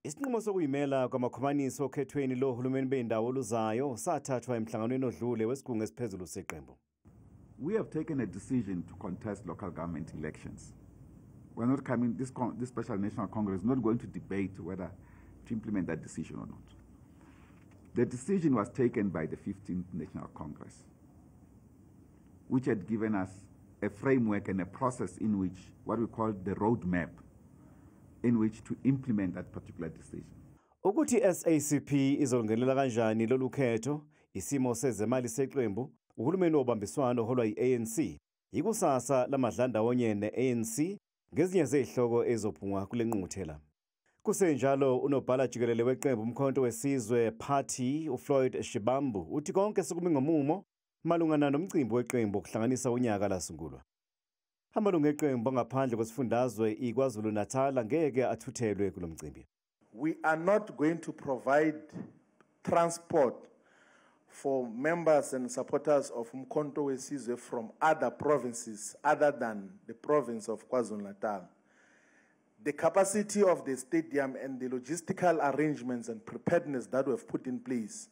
Isinqumo sokuyimela kwamakhomanisi okhethweni lohulumeni Bezindawo luzayo sathathwa emhlanganweni odlule wesigungu esiphezulu seqembu. We have taken a decision to contest local government elections. We're not coming, this Special National Congress is not going to debate whether to implement that decision or not. The decision was taken by the 15th National Congress, which had given us a framework and a process in which, what we call the roadmap, in which to implement that particular decision. Ukuthi SACP izolungenela kanjani lolu khetho, isimo sezemali seqembu, uhulumeni wobambiswano holwa i-ANC, ikusasa lamadlandawonye ne-ANC, ngezinye zezihloko ezophungwa kule ngqungquthela. Kusenjalo UNobhala Jikelele weqembu umkhonto wesizwe party uFloyd Shibambu uthi konke sekumi ngomumo malungana nomcimbi weqembu okuhlanganisa unyaka lasungulwa. Amalungu eqembu ngaphandle kwesifundazwe iKwaZulu Natal ngeke athuthelwe kulo mcimbi. We are not going to provide transport for members and supporters of umkhonto wesizwe from other provinces other than the province of KwaZulu Natal. The capacity of the stadium and the logistical arrangements and preparedness that we have put in place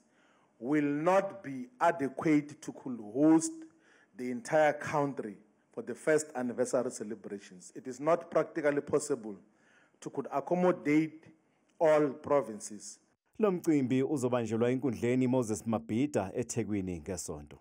will not be adequate to host the entire country for the first anniversary celebrations. It is not practically possible to accommodate all provinces. Lo mcimbi uzobanjelwa enkundleni Moses Mabhida eThekwini ngeSonto.